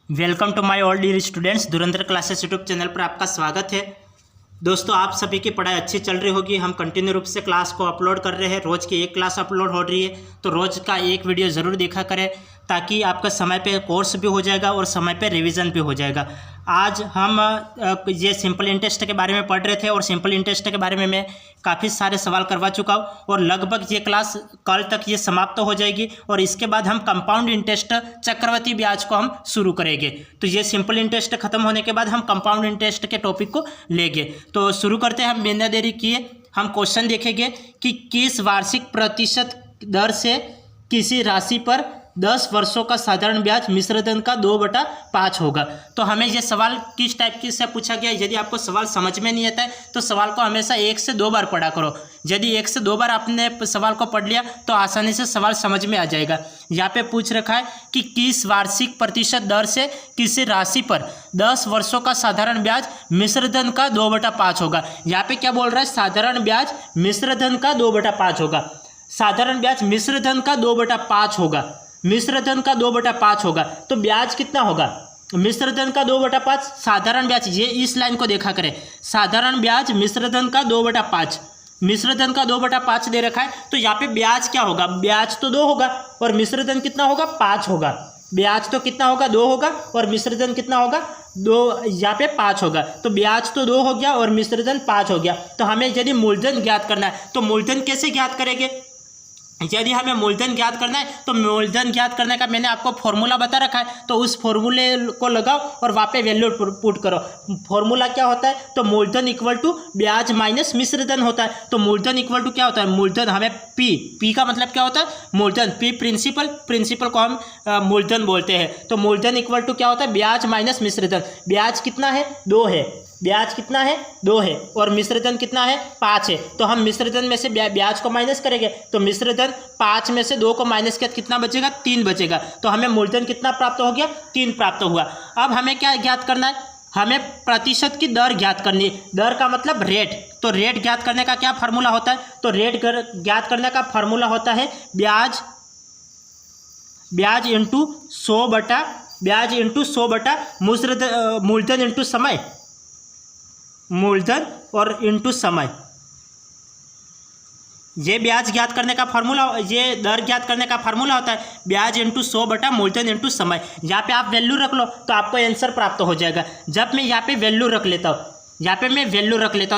Welcome to my all dear students. Dhurandhar classes YouTube channel पर आपका स्वागत है। दोस्तों, आप सभी की पढ़ाई अच्छी चल रही होगी। हम कंटिन्यू रूप से क्लास को अपलोड कर रहे हैं। रोज़ की एक क्लास अपलोड हो रही है, तो रोज़ का एक वीडियो ज़रूर देखा करें, ताकि आपका समय पे कोर्स भी हो जाएगा और समय पे रिवीजन भी हो जाएगा। आज हम ये सिंपल इंटरेस्ट के बारे में पढ़ रहे थे और सिंपल इंटरेस्ट के बारे में मैं काफ़ी सारे सवाल करवा चुका हूँ और लगभग ये क्लास कल तक ये समाप्त हो जाएगी और इसके बाद हम कंपाउंड इंटरेस्ट चक्रवृद्धि ब्याज को हम शुरू करेंगे। तो ये सिंपल इंटरेस्ट खत्म होने के बाद हम कंपाउंड इंटरेस्ट के टॉपिक को लेंगे। तो शुरू करते हैं। हम बिना देरी किए हम क्वेश्चन देखेंगे कि किस वार्षिक प्रतिशत दर से किसी राशि पर 10 वर्षों का साधारण ब्याज मिश्रधन का 2/5 होगा। तो हमें यह सवाल किस टाइप की से पूछा गया। यदि आपको सवाल समझ में नहीं आता है तो सवाल को हमेशा 1 से 2 बार पढ़ा करो। यदि 1 से 2 बार आपने सवाल को पढ़ लिया तो आसानी से सवाल समझ में आ जाएगा। यहाँ पे पूछ रखा है कि किस वार्षिक प्रतिशत दर से किसी राशि पर 10 वर्षों का साधारण ब्याज मिश्रधन का 2/5 होगा। यहाँ पे क्या बोल रहा है? साधारण ब्याज मिश्रधन का 2/5 होगा। साधारण ब्याज मिश्रधन का 2/5 होगा। मिश्रधन का 2/5 होगा तो ब्याज कितना होगा? मिश्रधन का 2/5 साधारण ब्याज, ये इस लाइन को देखा करें। साधारण ब्याज मिश्रधन का 2/5, मिश्रधन का 2/5 दे रखा है। तो यहाँ पे ब्याज क्या होगा? ब्याज तो 2 होगा और मिश्रधन कितना होगा? 5 होगा। ब्याज तो कितना होगा? 2 होगा और मिश्रधन कितना होगा? 2, यहाँ पे 5 होगा। तो ब्याज तो 2 हो गया और मिश्रधन 5 हो गया। तो हमें यदि मूलधन ज्ञात करना है तो मूलधन कैसे ज्ञात करेंगे? यदि हमें मूलधन ज्ञात करना है तो मूलधन ज्ञात करने का मैंने आपको फॉर्मूला बता रखा है, तो उस फॉर्मूले को लगाओ और वहाँ पे वैल्यू पुट करो। फॉर्मूला क्या होता है? तो मूलधन इक्वल टू ब्याज माइनस मिश्रधन होता है। तो मूलधन इक्वल टू क्या होता है? मूलधन हमें पी का मतलब क्या होता है? मूलधन। पी प्रिंसिपल को हम मूलधन बोलते हैं। तो मूलधन इक्वल टू क्या होता है? ब्याज माइनस मिश्रधन। ब्याज कितना है? 2 है। ब्याज कितना है? 2 है और मिश्रधन कितना है? 5 है। तो हम मिश्रधन में से ब्याज को माइनस करेंगे तो मिश्रधन 5 में से 2 को माइनस किया कितना बचेगा? 3 बचेगा। तो हमें मूलधन कितना प्राप्त हो गया? 3 प्राप्त हुआ। अब हमें क्या ज्ञात करना है? हमें प्रतिशत की दर ज्ञात करनी है। दर का मतलब रेट। तो रेट ज्ञात करने का क्या फार्मूला होता है? तो रेट ज्ञात करने का फार्मूला होता है ब्याज इंटू 100 बटा मूलधन इंटू समय। मूलधन और इंटू समय। ये ब्याज ज्ञात करने का फार्मूला, ये दर ज्ञात करने का फार्मूला होता है ब्याज इंटू 100 बटा मूलधन इंटू समय। यहाँ पे आप वैल्यू रख लो तो आपको आंसर प्राप्त हो जाएगा। जब मैं यहाँ पे वैल्यू रख लेता हूँ,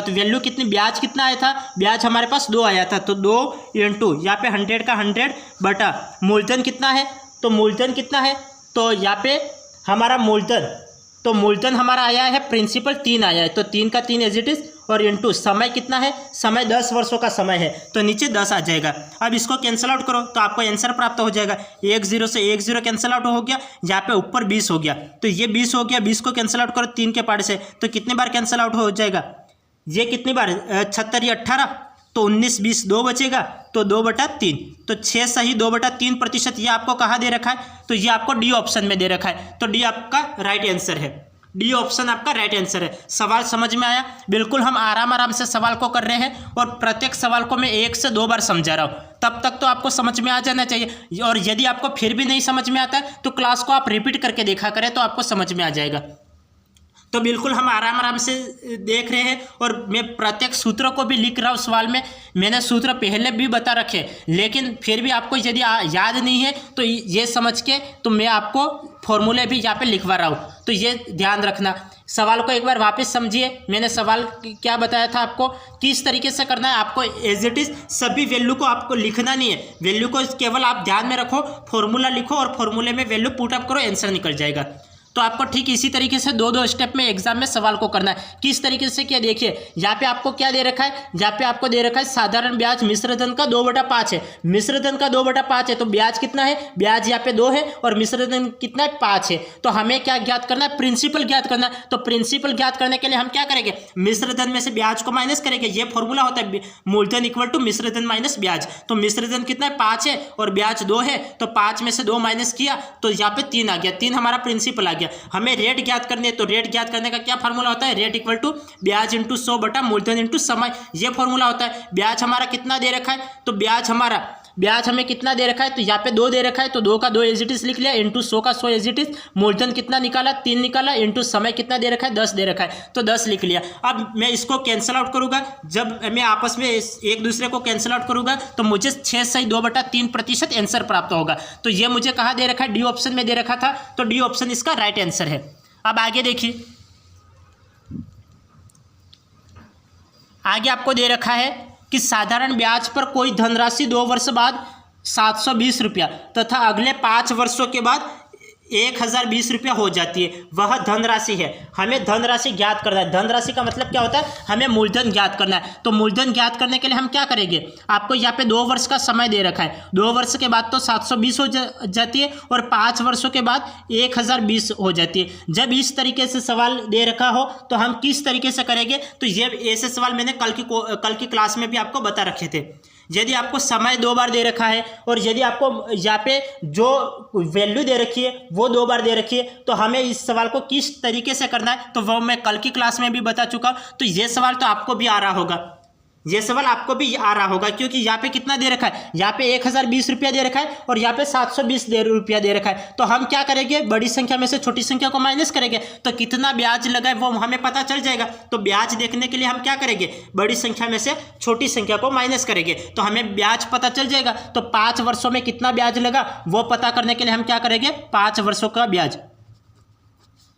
तो वैल्यू कितनी, ब्याज कितना आया था? ब्याज हमारे पास 2 आया था। तो 2 इंटू यहाँ पे 100 का 100 बटा मूलधन कितना है? तो मूलधन कितना है? तो यहाँ पे हमारा मूलधन हमारा आया है प्रिंसिपल 3 आया है। तो 3 का 3 एज इट इज और इंटू समय कितना है? समय 10 वर्षों का समय है तो नीचे 10 आ जाएगा। अब इसको कैंसिल आउट करो तो आपको आंसर प्राप्त हो जाएगा। 1 0 से 1 0 कैंसिल आउट हो गया। यहाँ पे ऊपर 20 हो गया तो ये 20 हो गया। 20 को कैंसिल आउट करो 3 के पार्ट से तो कितनी बार कैंसिल आउट हो जाएगा? ये कितनी बार? 76 या 18 तो 19 20 2 बचेगा तो 2/3। तो 6 सही 2/3%। ये आपको कहाँ दे रखा है? तो ये आपको डी ऑप्शन में दे रखा है। तो डी आपका राइट आंसर है। डी ऑप्शन आपका राइट आंसर है। सवाल समझ में आया? बिल्कुल हम आराम से सवाल को कर रहे हैं और प्रत्येक सवाल को मैं 1 से 2 बार समझा रहा हूँ। तब तक तो आपको समझ में आ जाना चाहिए। और यदि आपको फिर भी नहीं समझ में आता है तो क्लास को आप रिपीट करके देखा करें तो आपको समझ में आ जाएगा। तो बिल्कुल हम आराम से देख रहे हैं और मैं प्रत्येक सूत्रों को भी लिख रहा हूँ। सवाल में मैंने सूत्र पहले भी बता रखे, लेकिन फिर भी आपको यदि याद नहीं है तो ये समझ के तो मैं आपको फॉर्मूले भी यहाँ पे लिखवा रहा हूँ। तो ये ध्यान रखना। सवाल को एक बार वापस समझिए। मैंने सवाल क्या बताया था आपको, किस तरीके से करना है। आपको एज इट इज सभी वैल्यू को आपको लिखना नहीं है। वैल्यू को केवल आप ध्यान में रखो, फॉर्मूला लिखो और फॉर्मूले में वैल्यू पुट अप करो, आंसर निकल जाएगा। तो आपको ठीक इसी तरीके से 2 स्टेप में एग्जाम में सवाल को करना है। किस तरीके से क्या देखिए, यहाँ पे आपको क्या दे रखा है? यहाँ पे आपको दे रखा है साधारण ब्याज मिश्रधन का 2/5 है। मिश्रधन का 2/5 है तो ब्याज कितना है? ब्याज यहाँ पे 2 है और मिश्रधन कितना है? 5 है। तो हमें क्या ज्ञात करना है? प्रिंसिपल ज्ञात करना है। तो प्रिंसिपल ज्ञात करने के लिए हम क्या करेंगे? मिश्रधन में से ब्याज को माइनस करेंगे। ये फॉर्मूला होता है मूलधन इक्वल टू मिश्रधन माइनस ब्याज। तो मिश्रधन कितना है? 5 है और ब्याज 2 है। तो 5 में से 2 माइनस किया तो यहाँ पे 3 आ गया। 3 हमारा प्रिंसिपल आ गया। हमें रेट ज्ञात करनी है तो रेट ज्ञात करने का क्या फार्मूला होता है? रेट इक्वल टू ब्याज इंटू 100 बटा मूलधन इंटू समय। ये फार्मूला होता है। ब्याज हमारा कितना दे रखा है? तो ब्याज हमारा ब्याज हमें कितना दे रखा है, तो यहाँ पे 2 दे रखा है, तो 2 का 2 एज इट इज लिख लिया, इंटू 100 का 100 एज इट इज, मूलधन कितना निकाला 3 निकाला, इंटू समय कितना दे रखा है 10 दे रखा है, तो 10 लिख लिया। अब मैं इसको कैंसिल आउट करूंगा, जब मैं आपस में एक दूसरे को कैंसिल आउट करूंगा तो मुझे 6/2/3% आंसर प्राप्त होगा। तो ये मुझे कहाँ दे रखा है, डी ऑप्शन में दे रखा था, तो डी ऑप्शन इसका राइट आंसर है। अब आगे देखिए, आगे आपको दे रखा है कि साधारण ब्याज पर कोई धनराशि 2 वर्ष बाद 720 रुपया तथा अगले 5 वर्षों के बाद 1020 रुपया हो जाती है, वह धनराशि है। हमें धनराशि ज्ञात करना है। धनराशि का मतलब क्या होता है, hमें मूलधन ज्ञात करना है। तो मूलधन ज्ञात करने के लिए हम क्या करेंगे, आपको यहाँ पे 2 वर्ष का समय दे रखा है, 2 वर्ष के बाद तो 720 हो जाती है और 5 वर्षों के बाद 1020 हो जाती है। जब इस तरीके से सवाल दे रखा हो तो हम किस तरीके से करेंगे, तो ये ऐसे सवाल मैंने कल की क्लास में भी आपको बता रखे थे। यदि आपको समय 2 बार दे रखा है और यदि आपको यहाँ पे जो वैल्यू दे रखी है वो 2 बार दे रखी है, तो हमें इस सवाल को किस तरीके से करना है तो वो मैं कल की क्लास में भी बता चुका हूँ। तो ये सवाल तो आपको भी आ रहा होगा, ये सवाल आपको भी आ रहा होगा, क्योंकि यहाँ पे कितना दे रखा है, यहाँ पे 1020 रुपया दे रखा है और यहाँ पे 720 रुपया दे रखा है। तो हम क्या करेंगे, बड़ी संख्या में से छोटी संख्या को माइनस करेंगे, तो कितना ब्याज लगा है वो हमें पता चल जाएगा। तो ब्याज देखने के लिए हम क्या करेंगे, बड़ी संख्या में से छोटी संख्या को माइनस करेंगे, तो हमें ब्याज पता चल जाएगा। तो 5 वर्षों में कितना ब्याज लगा वो पता करने के लिए हम क्या करेंगे, 5 वर्षों का ब्याज,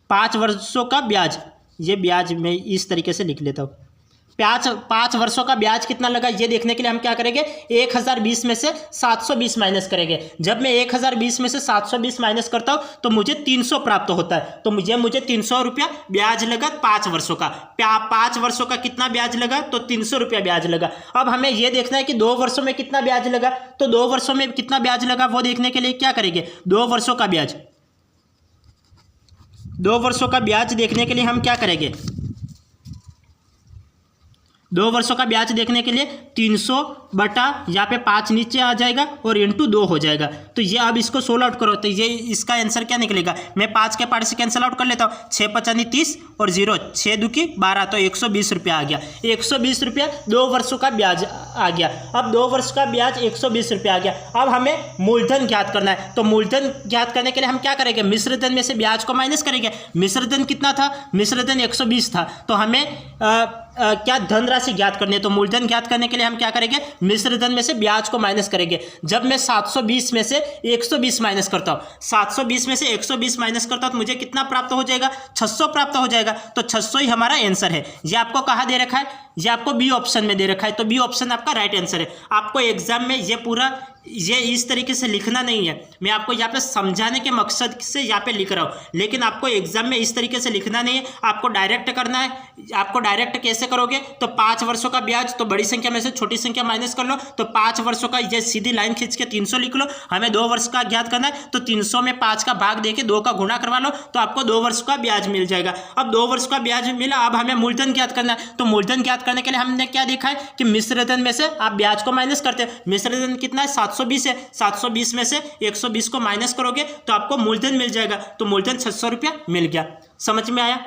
5 वर्षों का ब्याज, ये ब्याज मैं इस तरीके से लिख लेता हूँ। 5 वर्षों का ब्याज कितना लगा ये देखने के लिए हम क्या करेंगे, 1020 में से 720 माइनस करेंगे। जब मैं 1020 में से 720 माइनस करता हूँ तो मुझे 300 प्राप्त होता है। तो मुझे 300 रुपया ब्याज लगा 5 वर्षों का। 5 वर्षों का कितना ब्याज लगा, तो 300 रुपया ब्याज लगा। अब हमें यह देखना है कि 2 वर्षों में कितना ब्याज लगा, तो 2 वर्षों में कितना ब्याज लगा वो देखने के लिए क्या करेंगे, 2 वर्षों का ब्याज, 2 वर्षों का ब्याज देखने के लिए हम क्या करेंगे, 2 वर्षों का ब्याज देखने के लिए 300 बटा यहाँ पे 5 नीचे आ जाएगा और इंटू 2 हो जाएगा। तो ये अब इसको सोल्व आउट करो तो ये इसका आंसर क्या निकलेगा, मैं 5 के पार्ट से कैंसिल आउट कर लेता हूँ, 6 5 30 और 0 6 2 12, तो 120 रुपया आ गया। 120 रुपया 2 वर्षों का ब्याज आ गया। अब 2 वर्ष का ब्याज 120 रुपया आ गया। अब हमें मूलधन ज्ञात करना है, तो मूलधन ज्ञात करने के लिए हम क्या करेंगे, मिश्रधन में से ब्याज को माइनस करेंगे। मिश्रधन कितना था, मिश्रधन 120 था, तो हमें क्या धनराशि ज्ञात करनी है, तो मूलधन ज्ञात करने के लिए हम क्या करेंगे, मिश्रधन में से ब्याज को माइनस करेंगे। जब मैं 720 में से 120 माइनस करता हूँ, 720 में से 120 माइनस करता हूँ तो मुझे कितना प्राप्त हो जाएगा, 600 प्राप्त हो जाएगा। तो 600 ही हमारा आंसर है। ये आपको कहाँ दे रखा है, ये आपको बी ऑप्शन में दे रखा है, तो बी ऑप्शन आपका राइट आंसर है। आपको एग्जाम में ये पूरा ये इस तरीके से लिखना नहीं है, मैं आपको यहाँ पे समझाने के मकसद से यहाँ पे लिख रहा हूँ, लेकिन आपको एग्जाम में इस तरीके से लिखना नहीं है, आपको डायरेक्ट करना है। आपको डायरेक्ट कैसे करोगे, तो 5 वर्षों का ब्याज, तो बड़ी संख्या में से छोटी संख्या माइनस कर लो, तो 5 वर्षों का ये सीधी लाइन खींच के 300 लिख लो। हमें 2 वर्ष का ज्ञात करना है, तो 300 में 5 का भाग देके 2 का गुणा करवा लो, तो आपको 2 वर्ष का ब्याज मिल जाएगा। अब 2 वर्ष का ब्याज मिला, अब हमें मूलधन ज्ञात करना है। तो मूलधन ज्ञात करने के लिए हमने क्या देखा है कि मिश्रधन में से आप ब्याज को माइनस करते हैं। मिश्रधन कितना है, 720 है, 720 में से 120 को माइनस करोगे तो आपको मूलधन मिल जाएगा। तो मूलधन 600 रुपया मिल गया। समझ में आया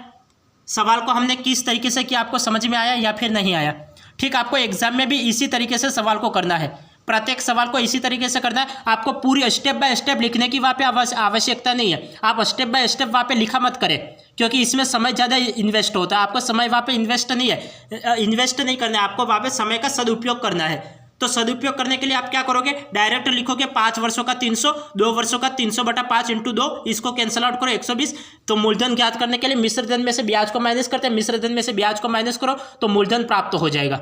सवाल को हमने किस तरीके से किया, आपको समझ में आया या फिर नहीं आया। ठीक, आपको एग्जाम में भी इसी तरीके से सवाल को करना है, प्रत्येक सवाल को इसी तरीके से करना है। आपको पूरी स्टेप बाय स्टेप लिखने की वहाँ पे आवश्यकता नहीं है। आप स्टेप बाय स्टेप वहाँ पे लिखा मत करें, क्योंकि इसमें समय ज़्यादा इन्वेस्ट होता है। आपको समय वहाँ पे इन्वेस्ट नहीं करना है, आपको वहाँ पे समय का सदुपयोग करना है। तो सदुपयोग करने के लिए आप क्या करोगे, डायरेक्ट लिखोगे 5 वर्षों का 300, 2 वर्षों का 300 बटा 5 इंटू 2, इसको कैंसिल आउट करो 120। तो मूलधन ज्ञात करने के लिए मिश्रधन में से ब्याज को माइनस करते हैं, मिश्रधन में से ब्याज को माइनस करो तो मूलधन प्राप्त हो जाएगा।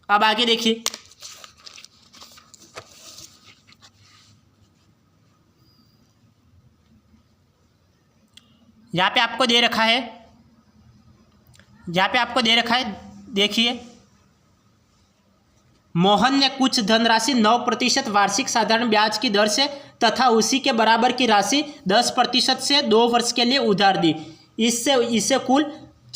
अब आगे देखिए, यहाँ पे आपको दे रखा है, देखिए, मोहन ने कुछ धनराशि 9% वार्षिक साधारण ब्याज की दर से तथा उसी के बराबर की राशि 10% से 2 वर्ष के लिए उधार दी। इससे कुल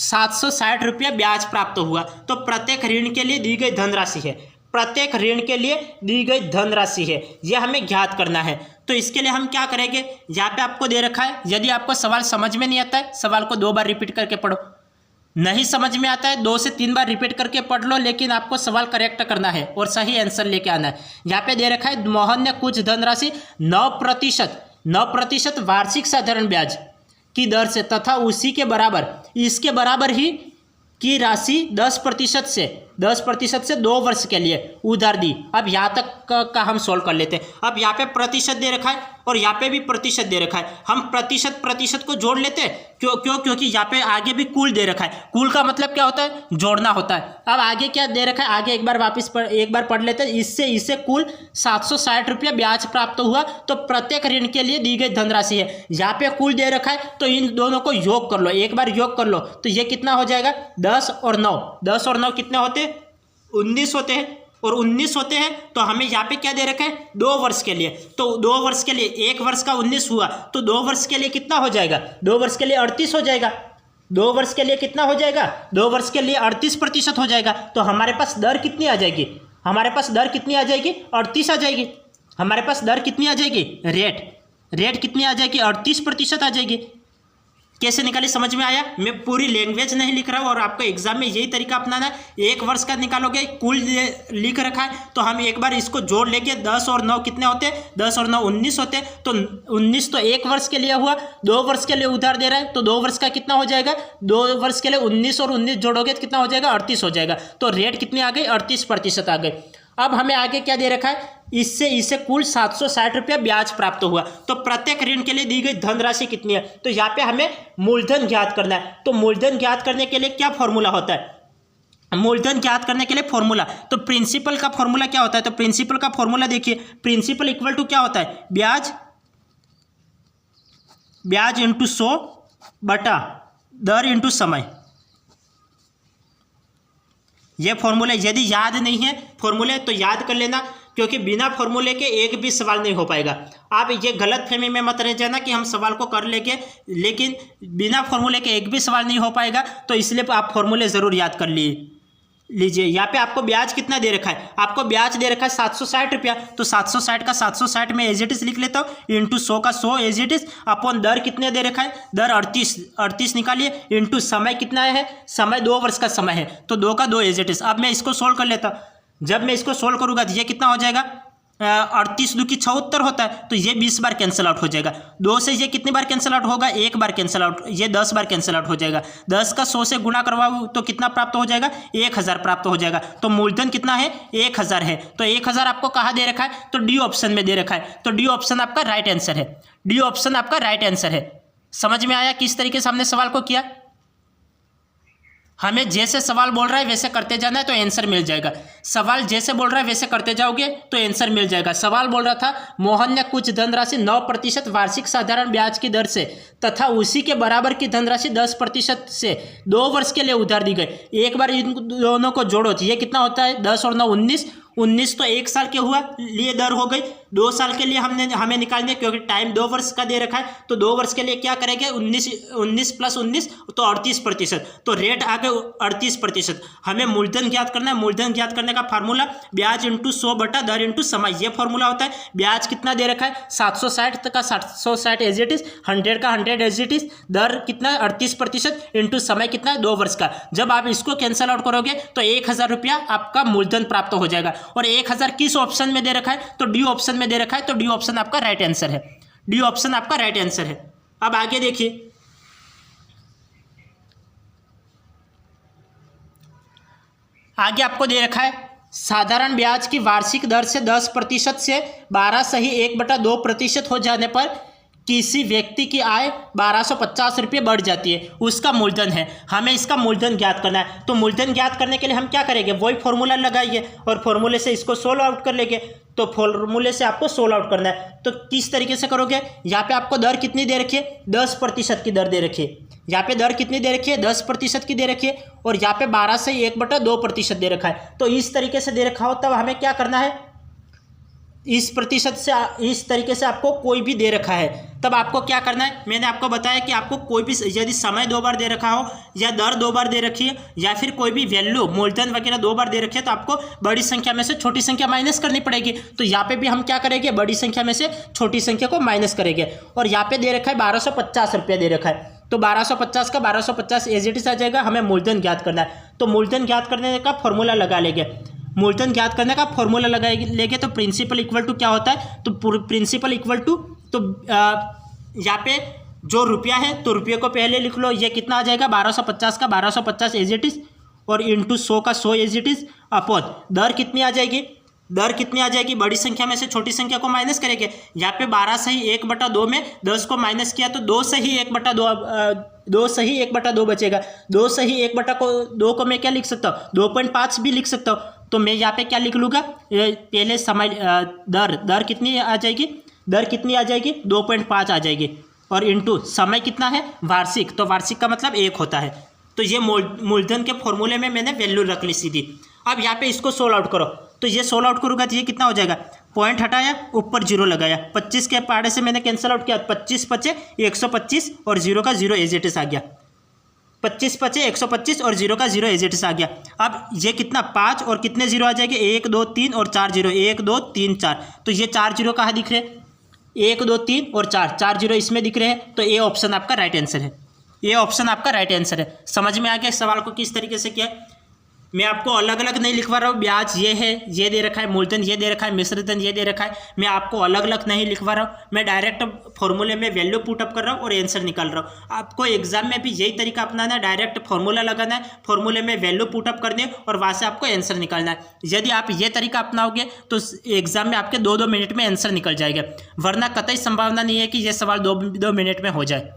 760 रुपया ब्याज प्राप्त हुआ। तो प्रत्येक ऋण के लिए दी गई धनराशि है, प्रत्येक ऋण के लिए दी गई धनराशि है, यह हमें ज्ञात करना है। तो इसके लिए हम क्या करेंगे, यहाँ पे आपको दे रखा है। यदि आपको सवाल समझ में नहीं आता है, सवाल को 2 बार रिपीट करके पढ़ो। नहीं समझ में आता है 2 से 3 बार रिपीट करके पढ़ लो, लेकिन आपको सवाल करेक्ट करना है और सही आंसर लेके आना है। यहाँ पे दे रखा है मोहन ने कुछ धनराशि 9% वार्षिक साधारण ब्याज की दर से तथा उसी के बराबर इसके बराबर ही की राशि 10% से 2 वर्ष के लिए उधार दी। अब यहाँ तक का हम सोल्व कर लेते हैं। अब यहाँ पे प्रतिशत दे रखा है और यहाँ पे भी प्रतिशत दे रखा है। हम प्रतिशत को जोड़ लेते हैं। क्योंकि यहाँ पे आगे भी कुल दे रखा है। कुल का मतलब क्या होता है? जोड़ना होता है। अब आगे क्या दे रखा है? आगे एक बार पढ़ लेते हैं। इसे कुल 760 रुपया ब्याज प्राप्त हुआ। तो प्रत्येक ऋण के लिए दी गई धनराशि है। यहाँ पे कुल दे रखा है तो इन दोनों को योग कर लो, एक बार योग कर लो तो ये कितना हो जाएगा? 10 और 9 कितने होते हैं? 19 होते हैं। और 19 होते हैं तो हमें यहाँ पे क्या दे रखा है? 2 वर्ष के लिए। तो 2 वर्ष के लिए 1 वर्ष का 19 हुआ तो 2 वर्ष के लिए कितना हो जाएगा? 2 वर्ष के लिए 38 हो जाएगा। 2 वर्ष के लिए कितना हो जाएगा? 2 वर्ष के लिए 38% हो जाएगा। तो हमारे पास दर कितनी आ जाएगी? 38 आ जाएगी। हमारे पास दर कितनी आ जाएगी? रेट कितनी आ जाएगी? 38% आ जाएगी। कैसे निकाली समझ में आया? मैं पूरी लैंग्वेज नहीं लिख रहा हूँ और आपको एग्जाम में यही तरीका अपनाना है। 1 वर्ष का निकालोगे, कुल लिख रखा है तो हम एक बार इसको जोड़ लेंगे। 10 और 9 कितने होते हैं? 10 और 9 19 होते हैं। तो 19 तो 1 वर्ष के लिए हुआ, 2 वर्ष के लिए उधार दे रहा है तो 2 वर्ष का कितना हो जाएगा? 2 वर्ष के लिए 19 और 19 जोड़ोगे तो कितना हो जाएगा? 38 हो जाएगा। तो रेट कितनी आ गई? 38% आ गई। अब हमें आगे क्या दे रखा है? इसे कुल 760 रुपया ब्याज प्राप्त हुआ। तो प्रत्येक ऋण के लिए दी गई धनराशि कितनी है? तो यहाँ पे हमें मूलधन ज्ञात करना है। तो मूलधन ज्ञात करने के लिए क्या फॉर्मूला होता है? मूलधन ज्ञात करने के लिए फॉर्मूला, तो प्रिंसिपल का फॉर्मूला क्या होता है? तो प्रिंसिपल का फॉर्मूला देखिए, प्रिंसिपल इक्वल टू क्या होता है? ब्याज इंटू 100 बटा दर इंटू समय। ये फॉर्मूला यदि याद नहीं है फॉर्मूले तो याद कर लेना, क्योंकि बिना फॉर्मूले के एक भी सवाल नहीं हो पाएगा। आप ये गलतफहमी में मत रह जाना कि हम सवाल को कर लेंगे लेकिन बिना फॉर्मूले के एक भी सवाल नहीं हो पाएगा। तो इसलिए आप फॉर्मूले ज़रूर याद कर लीजिए। यहाँ पे आपको ब्याज कितना दे रखा है? आपको ब्याज दे रखा है 760 रुपया। तो 760 का 760 में एज इट इज लिख लेता हूँ, इंटू 100 का 100 एज इट इज, अपॉन दर कितने दे रखा है? दर 38 निकालिए, इंटू समय कितना है? समय 2 वर्ष का समय है तो 2 का 2 एज इट इज। अब मैं इसको सोल्व कर लेता हूँ। जब मैं इसको सोल्व करूँगा तो ये कितना हो जाएगा? 38 दूनी 76 होता है तो ये 20 बार कैंसिल आउट हो जाएगा। 2 से ये कितनी बार कैंसिल आउट होगा? 1 बार कैंसिल आउट। ये 10 बार कैंसिल आउट हो जाएगा। 10 का 100 से गुणा करवाओ तो कितना प्राप्त हो जाएगा? 1000 प्राप्त हो जाएगा। तो मूलधन कितना है? 1000 है। तो 1000 आपको कहाँ दे रखा है? तो डी ऑप्शन में दे रखा है। तो डी ऑप्शन आपका राइट आंसर है। डी ऑप्शन आपका राइट आंसर है। समझ में आया किस तरीके से हमने सवाल को किया? हमें जैसे सवाल बोल रहा है वैसे करते जाना है तो आंसर मिल जाएगा। सवाल जैसे बोल रहा है वैसे करते जाओगे तो आंसर मिल जाएगा। सवाल बोल रहा था मोहन ने कुछ धनराशि 9% वार्षिक साधारण ब्याज की दर से तथा उसी के बराबर की धनराशि 10% से 2 वर्ष के लिए उधार दी गई। एक बार इन दोनों को जोड़ो तो ये कितना होता है? 10 और 9 19 तो 1 साल के हुआ लिए दर हो गई। 2 साल के लिए हमें निकालनी है क्योंकि टाइम 2 वर्ष का दे रखा है। तो 2 वर्ष के लिए क्या करेंगे? 19 प्लस 19 तो 38%। तो रेट आ गए 38%। हमें मूलधन ज्ञात करना है। मूलधन ज्ञात करने का फार्मूला ब्याज इंटू 100 बटा दर इंटू समय, ये फार्मूला होता है। ब्याज कितना दे रखा है? 760 का 760 एज इट इज, 100 का 100 एज इट इज, दर कितना? 38% इंटू समय कितना है? 2 वर्ष का। जब आप इसको कैंसिल आउट करोगे तो 1000 रुपया आपका मूलधन प्राप्त हो जाएगा। और 1000 किस ऑप्शन में दे रखा है? तो डी ऑप्शन में दे रखा है। तो डी ऑप्शन आपका राइट आंसर है। डी ऑप्शन आपका राइट आंसर है। अब आगे देखिए, आगे आपको दे रखा है साधारण ब्याज की वार्षिक दर से 10% से 12/1/2% हो जाने पर किसी व्यक्ति की आय 1250 रुपये बढ़ जाती है, उसका मूलधन है। हमें इसका मूलधन ज्ञात करना है। तो मूलधन ज्ञात करने के लिए हम क्या करेंगे? वही फॉर्मूला लगाइए और फॉर्मूले से इसको सोल्व आउट कर लेंगे। तो फॉर्मूले से आपको सोल्व आउट करना है। तो किस तरीके से करोगे? यहाँ पे आपको दर कितनी दे रखी है? 10% की दर दे रखी है। यहाँ पे दर कितनी दे रखी है? 10% की दे रखी है। और यहाँ पे 12 से 1/2% दे रखा है। तो इस तरीके से दे रखा हो तब हमें क्या करना है? इस तरीके से आपको कोई भी दे रखा है तब आपको क्या करना है? मैंने आपको बताया कि आपको कोई भी, यदि समय 2 बार दे रखा हो या दर 2 बार दे रखी है या फिर कोई भी वैल्यू मूलधन वगैरह 2 बार दे रखी है तो आपको बड़ी संख्या में से छोटी संख्या माइनस करनी पड़ेगी। तो यहाँ पे भी हम क्या करेंगे? बड़ी संख्या में से छोटी संख्या को माइनस करेंगे। और यहाँ पे दे रखा है 1250 रुपया दे रखा है। तो 1250 का 1250 एज इट इज आ जाएगा। हमें मूलधन ज्ञात करना है, तो मूलधन ज्ञात करने का फॉर्मूला लगा लेंगे। मूलधन ज्ञात करने का फॉर्मूला लगा लेंगे तो प्रिंसिपल इक्वल टू क्या होता है, तो प्रिंसिपल इक्वल टू, तो यहाँ पे जो रुपया है तो रुपये को पहले लिख लो, ये कितना आ जाएगा 1250 का 1250 एज इट इज और इंटू 100 का 100 एज इट इज अपॉन दर कितनी आ जाएगी, दर कितनी आ जाएगी, बड़ी संख्या में से छोटी संख्या को माइनस करेंगे। यहाँ पे 12 सही 1/2 में 10 को माइनस किया तो 2 सही 1/2, 2 सही 1/2 बचेगा। 2 सही 1/2 को मैं क्या लिख सकता हूँ, 2.5 भी लिख सकता हूँ। तो मैं यहाँ पे क्या लिख लूँगा, पहले समय दर कितनी आ जाएगी, दर कितनी आ जाएगी 2.5 आ जाएगी और इंटू समय कितना है वार्षिक, तो वार्षिक का मतलब 1 होता है। तो ये मूलधन के फॉर्मूले में मैंने वैल्यू रख ली सीधी। अब यहाँ पे इसको सोल्व आउट करो, तो ये सोल्व आउट करूँगा तो ये कितना हो जाएगा, पॉइंट हटाया ऊपर 0 लगाया, 25 के पाड़े से मैंने कैंसिल आउट किया, 25 बचे 125 और 0 का 0 एज इट इज आ गया, 25 बचे 125 और 0 का 0 एज इट इज आ गया। अब ये कितना 5 और कितने 0 आ जाएंगे, 1 2 3 और 4 0, 1 2 3 4, तो ये 4 0 कहाँ दिख रहे हैं, 1 2 3 और 4 0 इसमें दिख रहे हैं। तो ये ऑप्शन आपका राइट आंसर है, ये ऑप्शन आपका राइट आंसर है। समझ में आ गया सवाल को किस तरीके से किया है। मैं आपको अलग अलग नहीं लिखवा रहा हूँ, ब्याज ये है, ये दे रखा है, मूलधन ये दे रखा है, मिश्रधन ये दे रखा है, मैं आपको अलग अलग नहीं लिखवा रहा हूँ। मैं डायरेक्ट फॉर्मूले में वैल्यू पुटअप कर रहा हूँ और आंसर निकाल रहा हूँ। आपको एग्जाम में भी यही तरीका अपनाना है, डायरेक्ट फॉर्मूला लगाना है, फॉर्मूले में वैल्यू पुटअप करनी है और वहाँ से आपको आंसर निकालना है। यदि आप ये तरीका अपनाओगे तो एग्जाम में आपके 2-2 मिनट में आंसर निकल जाएगा, वरना कतई संभावना नहीं है कि ये सवाल 2 मिनट में हो जाए।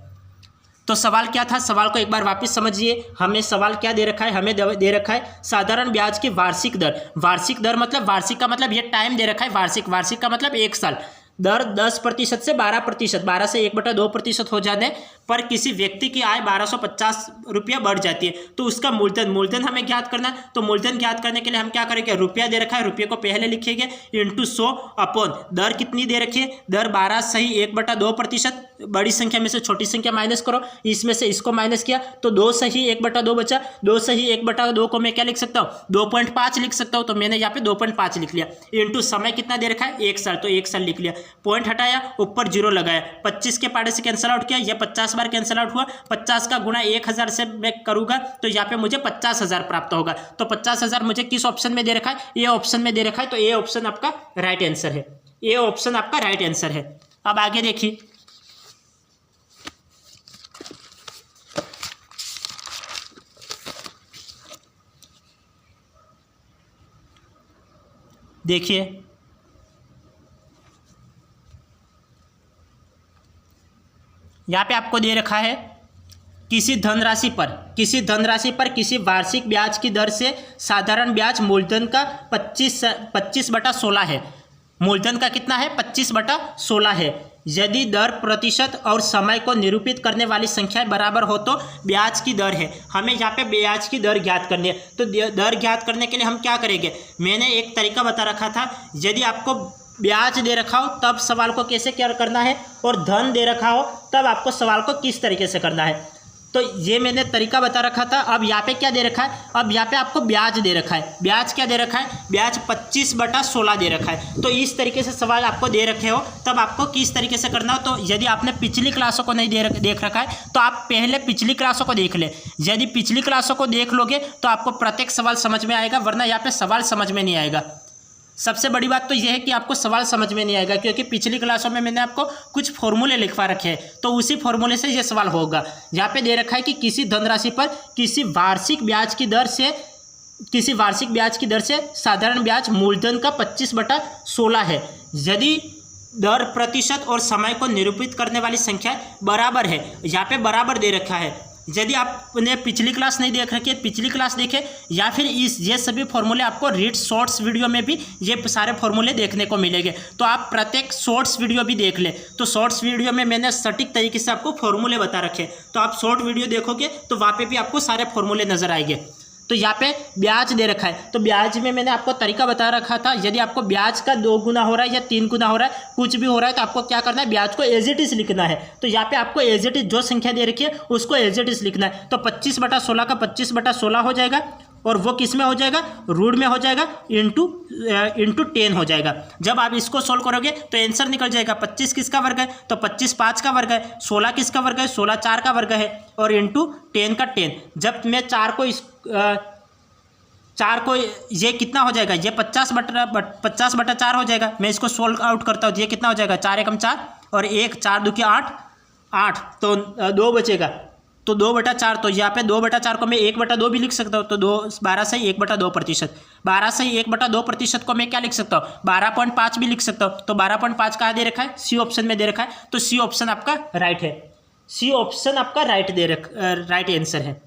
तो सवाल क्या था, सवाल को एक बार वापस समझिए। हमें सवाल क्या दे रखा है, हमें दे रखा है साधारण ब्याज की वार्षिक दर। वार्षिक दर मतलब वार्षिक का मतलब ये टाइम दे रखा है, वार्षिक, वार्षिक का मतलब 1 साल। दर 10% से 12%, 12 से 1/2% हो जाने पर किसी व्यक्ति की आय 1250 रुपया बढ़ जाती है, तो उसका मूलधन हमें ज्ञात करना है। तो मूलधन ज्ञात करने के लिए हम क्या करेंगे, रुपया दे रखा है, रुपये को पहले लिखेंगे इंटू 100 अपॉन दर कितनी दे रखी है, दर 12 सही 1/2%, बड़ी संख्या में से छोटी संख्या माइनस करो, इसमें से इसको माइनस किया तो 2 सही 1/2 बचा, 2 सही 1/2 को मैं क्या लिख सकता हूँ, 2.5 लिख सकता हूँ। तो मैंने यहाँ पे 2.5 लिख लिया। इंटू समय कितना दे रखा है 1 साल, तो 1 साल लिख लिया। पॉइंट हटाया ऊपर 0 लगाया, 25 के पाड़े से कैंसिल आउट किया, यह 50 बार कैंसिल आउट हुआ, 50 का गुणा 1000 से मैं करूँगा तो यहाँ पे मुझे 50,000 प्राप्त होगा। तो 50,000 मुझे किस ऑप्शन में दे रखा है, ये ऑप्शन में दे रखा है, तो ये ऑप्शन आपका राइट आंसर है, ये ऑप्शन आपका राइट आंसर है। अब आगे देखिए, देखिए यहाँ पे आपको दे रखा है किसी धनराशि पर किसी वार्षिक ब्याज की दर से साधारण ब्याज मूलधन का 25/16 है। मूलधन का कितना है 25/16 है। यदि दर प्रतिशत और समय को निरूपित करने वाली संख्याएं बराबर हो तो ब्याज की दर है। हमें यहाँ पे ब्याज की दर ज्ञात करनी है। तो दर ज्ञात करने के लिए हम क्या करेंगे, मैंने एक तरीका बता रखा था, यदि आपको ब्याज दे रखा हो तब सवाल को कैसे क्या करना है और धन दे रखा हो तब आपको सवाल को किस तरीके से करना है। तो ये मैंने तरीका बता रखा था। अब यहाँ पे क्या दे रखा है, अब यहाँ पे आपको ब्याज दे रखा है। ब्याज क्या दे रखा है, ब्याज 25/16 दे रखा है। तो इस तरीके से सवाल आपको दे रखे हो तब आपको किस तरीके से करना हो। तो यदि आपने पिछली क्लासों को नहीं देख रखा है तो आप पहले पिछली क्लासों को देख ले। यदि पिछली क्लासों को देख लोगे तो आपको प्रत्येक सवाल समझ में आएगा, वरना यहाँ पे सवाल समझ में नहीं आएगा। सबसे बड़ी बात तो यह है कि आपको सवाल समझ में नहीं आएगा, क्योंकि पिछली क्लासों में मैंने आपको कुछ फॉर्मूले लिखवा रखे हैं, तो उसी फॉर्मूले से ये सवाल होगा। यहाँ पे दे रखा है कि किसी धनराशि पर किसी वार्षिक ब्याज की दर से साधारण ब्याज मूलधन का 25/16 है। यदि दर प्रतिशत और समय को निरूपित करने वाली संख्या बराबर है, यहाँ पे बराबर दे रखा है। यदि आपने पिछली क्लास नहीं देख रखी है, पिछली क्लास देखें, या फिर ये सभी फॉर्मूले आपको रीड शॉर्ट्स वीडियो में भी ये सारे फॉर्मूले देखने को मिलेंगे। तो आप प्रत्येक शॉर्ट्स वीडियो भी देख लें। तो शॉर्ट्स वीडियो में मैंने सटीक तरीके से आपको फॉर्मूले बता रखे, तो आप शॉर्ट वीडियो देखोगे तो वहाँ पे भी आपको सारे फॉर्मूले नजर आएंगे। तो यहाँ पे ब्याज दे रखा है, तो ब्याज में मैंने आपको तरीका बता रखा था। यदि आपको ब्याज का 2 गुना हो रहा है या 3 गुना हो रहा है, कुछ भी हो रहा है, तो आपको क्या करना है, ब्याज को एज इट इज लिखना है। तो यहाँ पे आपको एज इट इज जो संख्या दे रखी है उसको एज इट इज लिखना है। तो 25/16 का 25/16 हो जाएगा और वो किस में हो जाएगा, रूट में हो जाएगा, इंटू 10 हो जाएगा। जब आप इसको सोल्व करोगे तो आंसर निकल जाएगा 25 किसका वर्ग है, तो 25 5 का वर्ग है, 16 किसका वर्ग है, 16 4 का वर्ग है, और इंटू 10 का 10। जब मैं 4 को ये कितना हो जाएगा, ये 50 बटा 4 हो जाएगा। मैं इसको सोल्व आउट करता हूँ, ये कितना हो जाएगा, 4 एकम 4 और 1 4 2 की 8, तो 2 बचेगा, तो 2/4। तो यहाँ पे 2/4 को मैं 1/2 भी लिख सकता हूँ, तो 12 से 1/2%। 12 से 1/2% को मैं क्या लिख सकता हूँ, 12.5 भी लिख सकता हूँ। तो 12.5 कहाँ दे रखा है, सी ऑप्शन में दे रखा है, तो सी ऑप्शन आपका राइट है। सी ऑप्शन आपका राइट आंसर है।